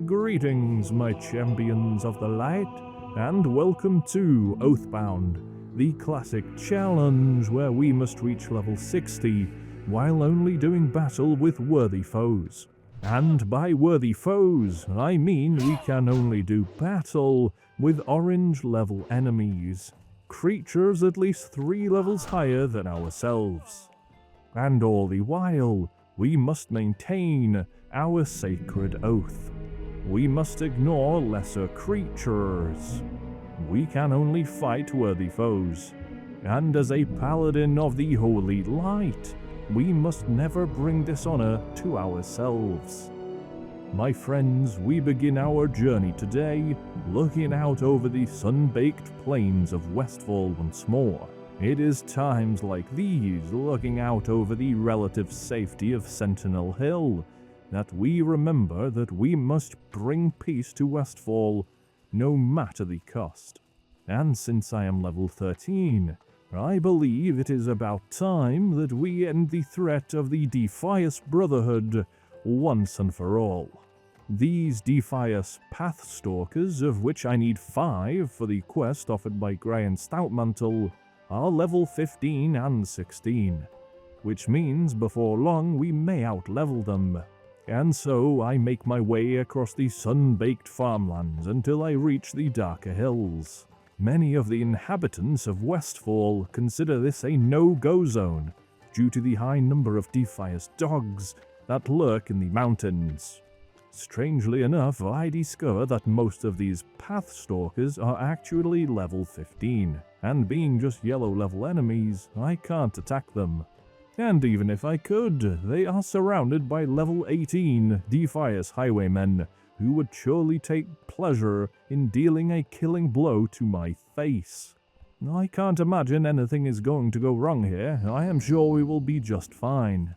Greetings, my champions of the light, and welcome to Oathbound, the classic challenge where we must reach level 60 while only doing battle with worthy foes. And by worthy foes, I mean we can only do battle with orange level enemies, creatures at least 3 levels higher than ourselves. And all the while, we must maintain our sacred oath. We must ignore lesser creatures. We can only fight worthy foes. And as a paladin of the holy light, we must never bring dishonor to ourselves. My friends, we begin our journey today looking out over the sun-baked plains of Westfall once more. It is times like these, looking out over the relative safety of Sentinel Hill, that we remember that we must bring peace to Westfall, no matter the cost. And since I am level 13, I believe it is about time that we end the threat of the Defias Brotherhood once and for all. These Defias Pathstalkers, of which I need 5 for the quest offered by Graham Stoutmantle, are level 15 and 16, which means before long we may outlevel them. And so I make my way across the sun-baked farmlands until I reach the darker hills. Many of the inhabitants of Westfall consider this a no-go zone due to the high number of Defias dogs that lurk in the mountains. Strangely enough, I discover that most of these Pathstalkers are actually level 15, and being just yellow level enemies, I can't attack them. And even if I could, they are surrounded by level 18 Defias highwaymen, who would surely take pleasure in dealing a killing blow to my face. I can't imagine anything is going to go wrong here. I am sure we will be just fine.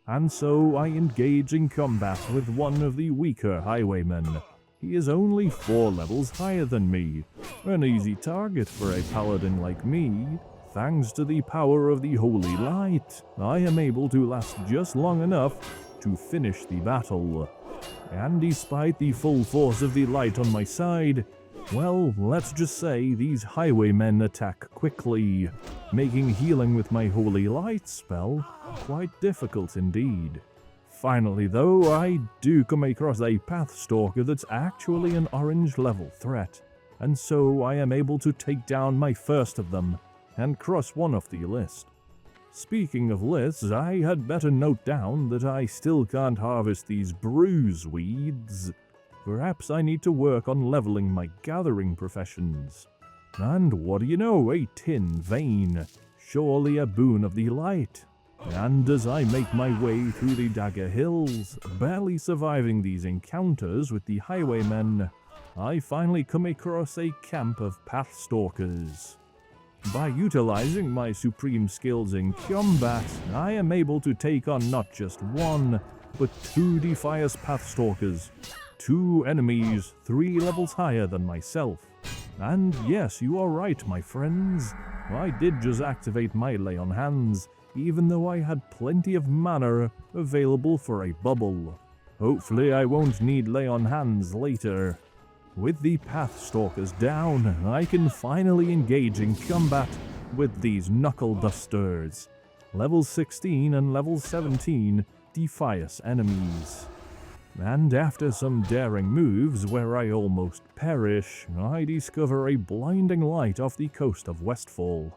And so I engage in combat with one of the weaker highwaymen. He is only 4 levels higher than me, an easy target for a paladin like me. Thanks to the power of the holy light, I am able to last just long enough to finish the battle. And despite the full force of the light on my side, well, let's just say these highwaymen attack quickly, making healing with my holy light spell quite difficult indeed. Finally though, I do come across a Pathstalker that's actually an orange level threat, and so I am able to take down my first of them and cross one off the list. Speaking of lists, I had better note down that I still can't harvest these bruise weeds. Perhaps I need to work on leveling my gathering professions. And what do you know, a tin vein, surely a boon of the light. And as I make my way through the Dagger Hills, barely surviving these encounters with the highwaymen, I finally come across a camp of Pathstalkers. By utilizing my supreme skills in combat, I am able to take on not just 1, but 2 Defias Pathstalkers, 2 enemies 3 levels higher than myself. And yes, you are right, my friends, I did just activate my Lay on Hands, even though I had plenty of mana available for a bubble. Hopefully I won't need Lay on Hands later. With the Pathstalkers down, I can finally engage in combat with these Knuckle Dusters, level 16 and level 17 Defias enemies. And after some daring moves where I almost perish, I discover a blinding light off the coast of Westfall.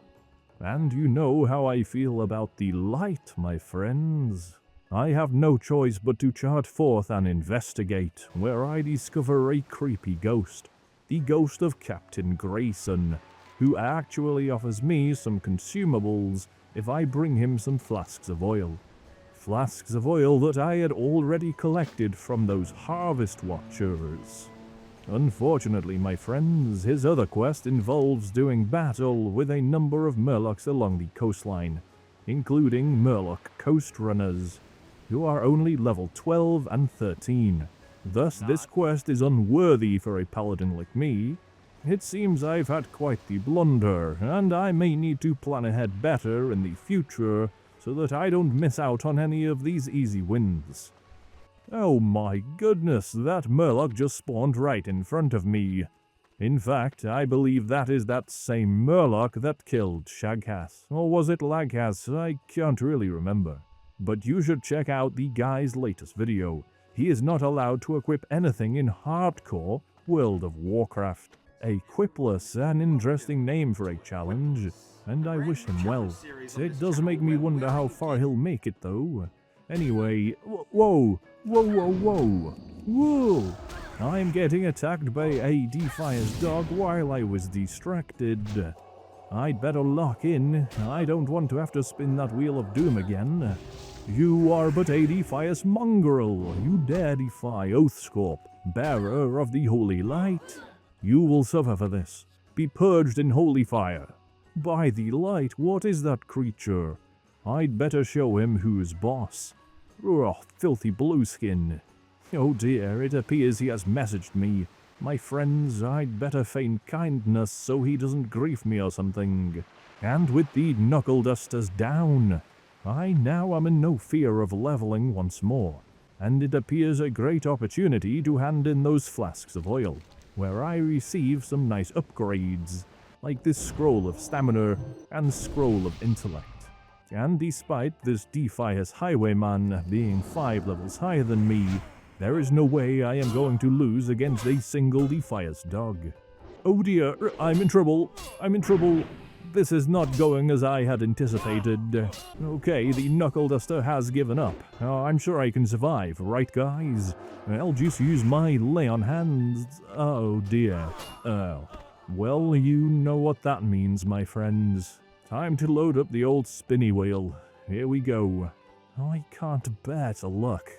And you know how I feel about the light, my friends. I have no choice but to chart forth and investigate, where I discover a creepy ghost, the ghost of Captain Grayson, who actually offers me some consumables if I bring him some flasks of oil. Flasks of oil that I had already collected from those Harvest Watchers. Unfortunately, my friends, his other quest involves doing battle with a number of Murlocs along the coastline, including Murloc Coast Runners, who are only level 12 and 13. Thus, this quest is unworthy for a paladin like me. It seems I've had quite the blunder, and I may need to plan ahead better in the future so that I don't miss out on any of these easy wins. Oh my goodness, that Murloc just spawned right in front of me. In fact, I believe that is that same Murloc that killed Shaghass. Or was it Laghass? I can't really remember. But you should check out the guy's latest video. He is not allowed to equip anything in hardcore World of Warcraft. Equipless, an interesting name for a challenge, and I wish him well. It does make me wonder how far he'll make it though. Anyway, whoa. I'm getting attacked by a Defiance dog while I was distracted. I'd better lock in. I don't want to have to spin that wheel of doom again. You are but a Defiance mongrel. You dare defy Oathscorp, bearer of the holy light. You will suffer for this. Be purged in holy fire. By the light, what is that creature? I'd better show him who's boss. Oh, filthy blueskin. Oh dear, it appears he has messaged me. My friends, I'd better feign kindness so he doesn't grief me or something. And with the knuckle dusters down, I now am in no fear of leveling once more. And it appears a great opportunity to hand in those flasks of oil, where I receive some nice upgrades, like this scroll of stamina and scroll of intellect. And despite this Defiance highwayman being 5 levels higher than me, there is no way I am going to lose against a single Defiance dog. Oh dear, I'm in trouble. This is not going as I had anticipated. Okay, the knuckle duster has given up. I'm sure I can survive, right guys? I'll just use my lay on hands. Oh dear. Oh. Well, you know what that means, my friends. Time to load up the old spinny wheel. Here we go. I can't bear to look.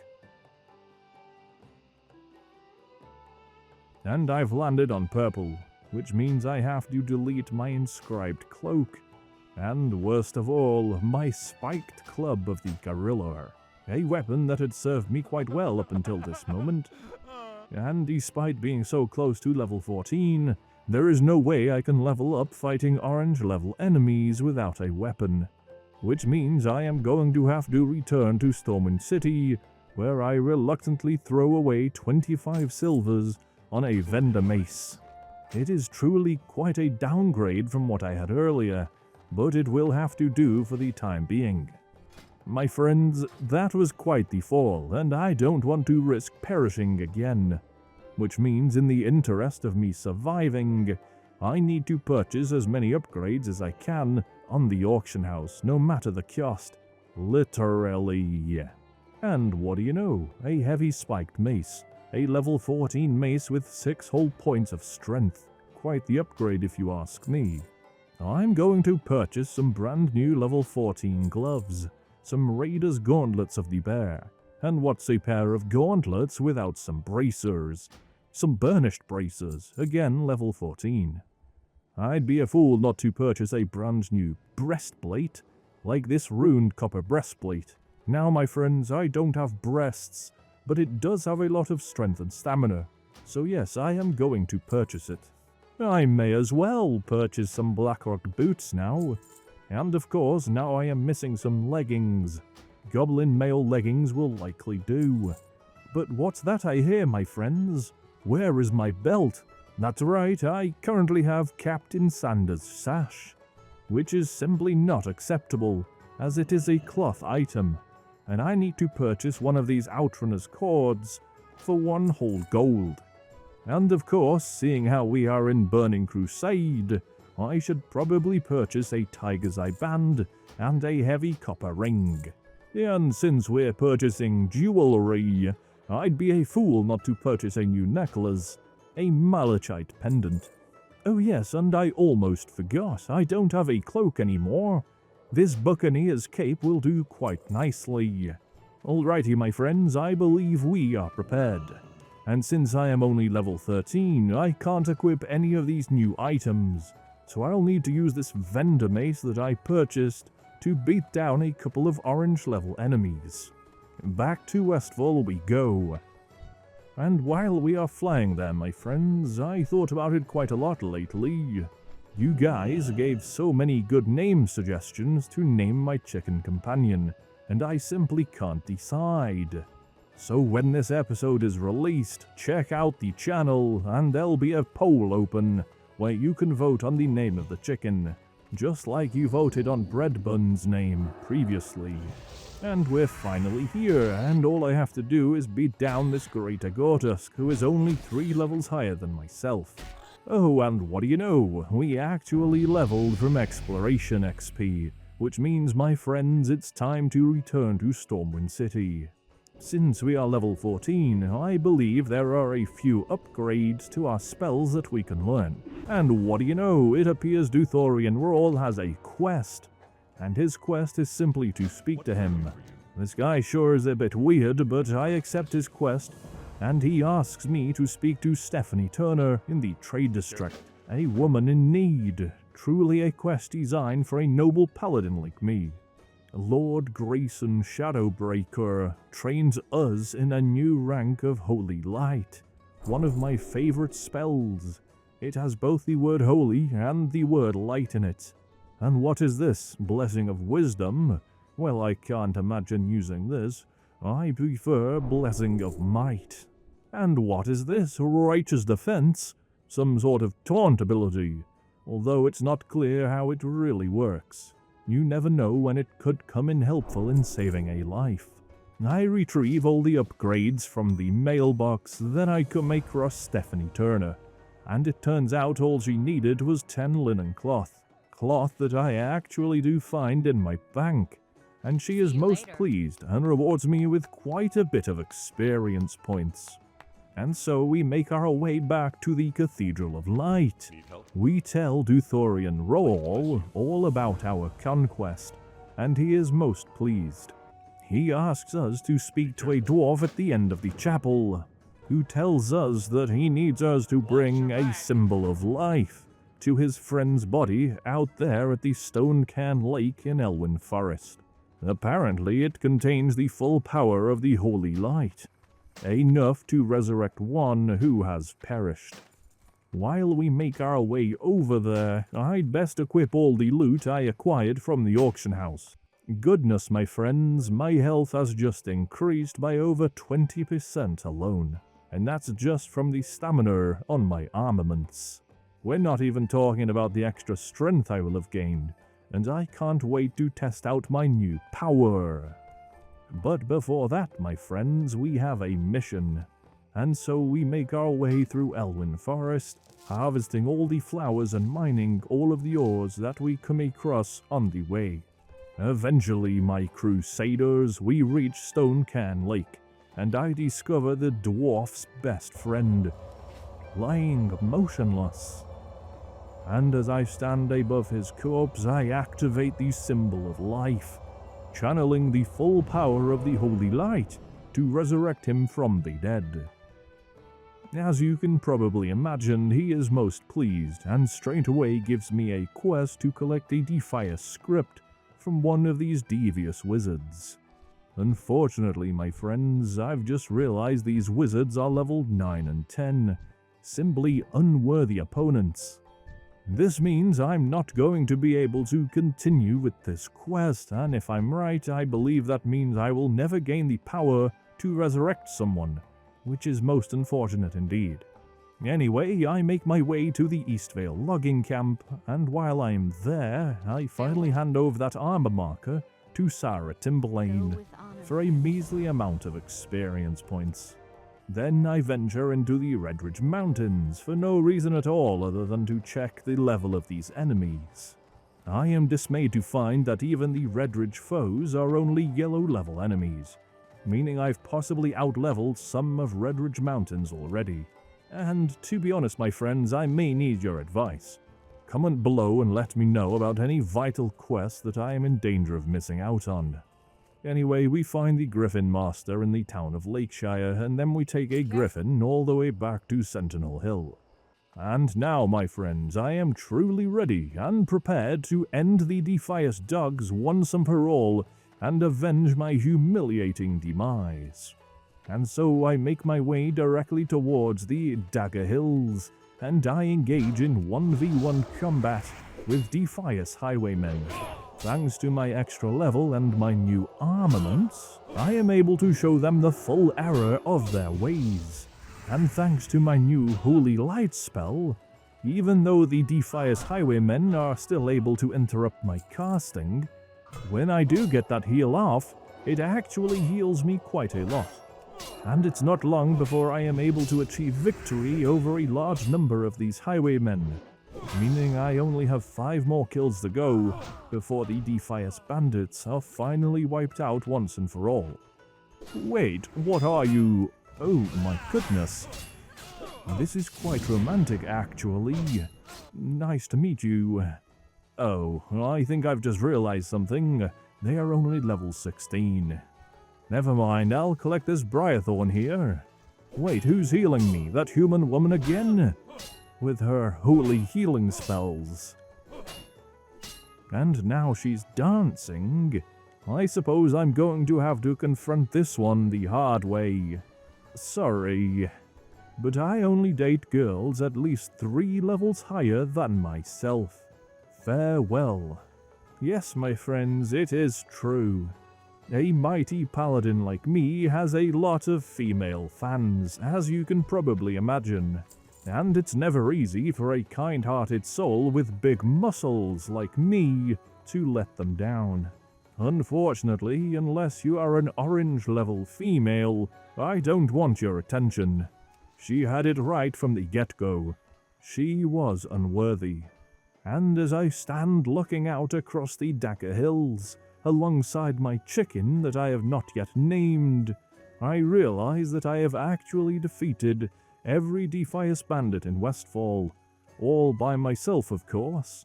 And I've landed on purple, which means I have to delete my inscribed cloak. And worst of all, my spiked club of the gorilla. A weapon that had served me quite well up until this moment. And despite being so close to level 14, there is no way I can level up fighting orange level enemies without a weapon. Which means I am going to have to return to Stormwind City, where I reluctantly throw away 25 silvers on a vendor mace. It is truly quite a downgrade from what I had earlier, but it will have to do for the time being. My friends, that was quite the fall, and I don't want to risk perishing again. Which means in the interest of me surviving, I need to purchase as many upgrades as I can on the auction house, no matter the cost. Literally. And what do you know? A heavy spiked mace. A level 14 mace with 6 whole points of strength. Quite the upgrade if you ask me. I'm going to purchase some brand new level 14 gloves. Some Raiders gauntlets of the bear. And what's a pair of gauntlets without some bracers? Some burnished bracers, again level 14. I'd be a fool not to purchase a brand new breastplate, like this runed copper breastplate. Now my friends, I don't have breasts, but it does have a lot of strength and stamina, so yes, I am going to purchase it. I may as well purchase some Blackrock boots now, and of course now I am missing some leggings. Goblin mail leggings will likely do. But what's that I hear, my friends? Where is my belt? That's right, I currently have Captain Sanders' sash, which is simply not acceptable, as it is a cloth item, and I need to purchase one of these Outrunner's cords for 1 whole gold. And of course, seeing how we are in Burning Crusade, I should probably purchase a Tiger's Eye band and a heavy copper ring. And since we're purchasing jewelry, I'd be a fool not to purchase a new necklace, a malachite pendant. Oh yes, and I almost forgot, I don't have a cloak anymore. This Buccaneer's cape will do quite nicely. Alrighty my friends, I believe we are prepared. And since I am only level 13, I can't equip any of these new items, so I'll need to use this vendor mace that I purchased to beat down a couple of orange level enemies. Back to Westfall we go. And while we are flying there, my friends, I thought about it quite a lot lately. You guys gave so many good name suggestions to name my chicken companion, and I simply can't decide. So when this episode is released, check out the channel and there'll be a poll open where you can vote on the name of the chicken, just like you voted on Breadbun's name previously. And we're finally here, and all I have to do is beat down this great Agortusk, who is only 3 levels higher than myself. Oh, and what do you know, we actually leveled from Exploration XP, which means, my friends, it's time to return to Stormwind City. Since we are level 14, I believe there are a few upgrades to our spells that we can learn. And what do you know, it appears Duthorian Rawl has a quest, and his quest is simply to speak to him. This guy sure is a bit weird, but I accept his quest, and he asks me to speak to Stephanie Turner in the Trade District, a woman in need, truly a quest designed for a noble paladin like me. Lord Grayson Shadowbreaker trains us in a new rank of Holy Light, one of my favorite spells. It has both the word holy and the word light in it. And what is this? Blessing of Wisdom? Well, I can't imagine using this. I prefer Blessing of Might. And what is this? Righteous Defense? Some sort of taunt ability, although it's not clear how it really works. You never know when it could come in helpful in saving a life. I retrieve all the upgrades from the mailbox, then I come across Stephanie Turner, and it turns out all she needed was 10 linen cloth that I actually do find in my bank, and she is most pleased and rewards me with quite a bit of experience points. And so we make our way back to the Cathedral of Light. We tell Duthorian Rawl all about our conquest, and he is most pleased. He asks us to speak to a dwarf at the end of the chapel, who tells us that he needs us to bring a symbol of life to his friend's body out there at the Stone Cairn Lake in Elwyn Forest. Apparently it contains the full power of the Holy Light, enough to resurrect one who has perished. While we make our way over there, I'd best equip all the loot I acquired from the auction house. Goodness, my friends, my health has just increased by over 20% alone, and that's just from the stamina on my armaments. We're not even talking about the extra strength I will have gained, and I can't wait to test out my new power. But before that, my friends, we have a mission. And so we make our way through Elwyn Forest, harvesting all the flowers and mining all of the ores that we come across on the way. Eventually, my crusaders, we reach Stone Cairn Lake, and I discover the dwarf's best friend, lying motionless. And as I stand above his corpse, I activate the symbol of life, channeling the full power of the Holy Light to resurrect him from the dead. As you can probably imagine, he is most pleased, and straight away gives me a quest to collect a Defias script from one of these devious wizards. Unfortunately, my friends, I've just realized these wizards are leveled 9 and 10, simply unworthy opponents. This means I'm not going to be able to continue with this quest, and if I'm right, I believe that means I will never gain the power to resurrect someone, which is most unfortunate indeed. Anyway, I make my way to the Eastvale logging camp, and while I'm there, I finally hand over that armor marker to Sarah Timberlane for a measly amount of experience points. Then I venture into the Redridge Mountains for no reason at all other than to check the level of these enemies. I am dismayed to find that even the Redridge foes are only yellow level enemies, meaning I've possibly outleveled some of Redridge Mountains already. And to be honest, my friends, I may need your advice. Comment below and let me know about any vital quests that I am in danger of missing out on. Anyway, we find the Griffin Master in the town of Lakeshire, and then we take a griffin all the way back to Sentinel Hill. And now, my friends, I am truly ready and prepared to end the Defias dogs once and for all, and avenge my humiliating demise. And so I make my way directly towards the Dagger Hills, and I engage in 1v1 combat with Defias highwaymen. Thanks to my extra level and my new armaments, I am able to show them the full error of their ways. And thanks to my new Holy Light spell, even though the Defias Highwaymen are still able to interrupt my casting, when I do get that heal off, it actually heals me quite a lot. And it's not long before I am able to achieve victory over a large number of these Highwaymen, meaning I only have 5 more kills to go before the Defias bandits are finally wiped out once and for all. Wait, what are you? Oh my goodness. This is quite romantic, actually. Nice to meet you. Oh, I think I've just realized something. They are only level 16. Never mind, I'll collect this Briarthorn here. Wait, who's healing me? That human woman again? With her holy healing spells. And now she's dancing. I suppose I'm going to have to confront this one the hard way. Sorry, but I only date girls at least 3 levels higher than myself. Farewell. Yes, my friends, it is true. A mighty paladin like me has a lot of female fans, as you can probably imagine. And it's never easy for a kind-hearted soul with big muscles like me to let them down. Unfortunately, unless you are an orange-level female, I don't want your attention. She had it right from the get-go. She was unworthy. And as I stand looking out across the Dagger Hills, alongside my chicken that I have not yet named, I realize that I have actually defeated every Defias bandit in Westfall, all by myself, of course.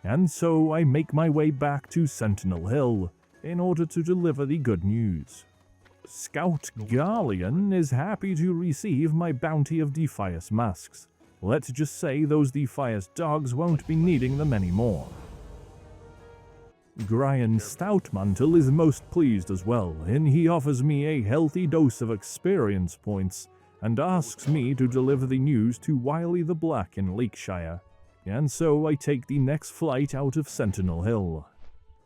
And so I make my way back to Sentinel Hill in order to deliver the good news. Scout Garleon is happy to receive my bounty of Defias masks. Let's just say those Defias dogs won't be needing them anymore. Grian Stoutmantle is most pleased as well, and he offers me a healthy dose of experience points and asks me to deliver the news to Wiley the Black in Lakeshire. And so I take the next flight out of Sentinel Hill.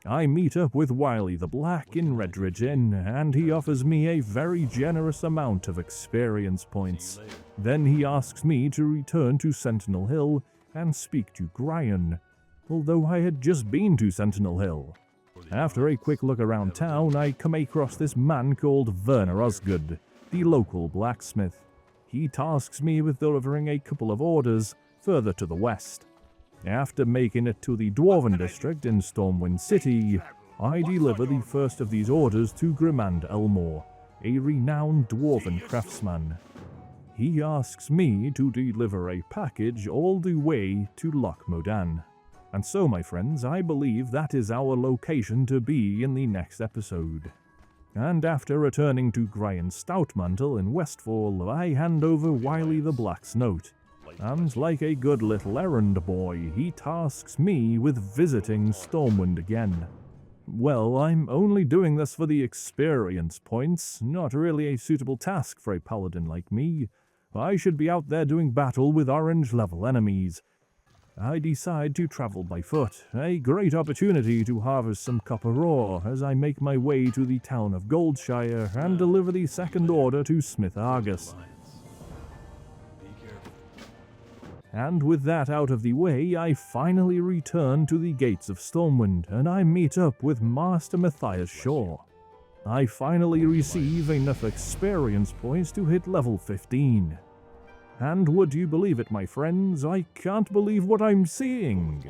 I meet up with Wiley the Black in Redridge Inn, and he offers me a very generous amount of experience points. Then he asks me to return to Sentinel Hill and speak to Grian, although I had just been to Sentinel Hill. After a quick look around town, I come across this man called Werner Osgood, the local blacksmith. He tasks me with delivering a couple of orders further to the west. After making it to the Dwarven district in Stormwind City, I deliver the first of these orders to Grimand Elmore, a renowned Dwarven craftsman. He asks me to deliver a package all the way to Loch Modan. And so, my friends, I believe that is our location to be in the next episode. And after returning to Grian Stoutmantle in Westfall, I hand over Wiley the Black's note. And like a good little errand boy, he tasks me with visiting Stormwind again. Well, I'm only doing this for the experience points, not really a suitable task for a paladin like me. I should be out there doing battle with orange-level enemies. I decide to travel by foot, a great opportunity to harvest some copper ore as I make my way to the town of Goldshire and deliver the second order to Smith Argus. And with that out of the way, I finally return to the gates of Stormwind, and I meet up with Master Matthias Shaw. I finally receive enough experience points to hit level 15. And would you believe it, my friends, I can't believe what I'm seeing.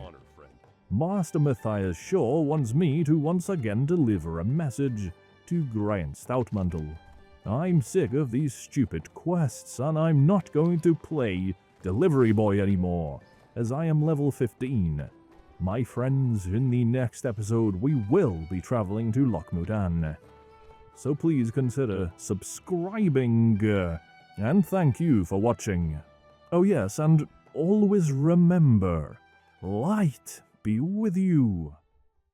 Master Matthias Shaw wants me to once again deliver a message to Grian Stoutmantle. I'm sick of these stupid quests, and I'm not going to play Delivery Boy anymore, as I am level 15. My friends, in the next episode we will be traveling to Loch Modan. So please consider subscribing, and thank you for watching. Oh yes, and always remember, light be with you.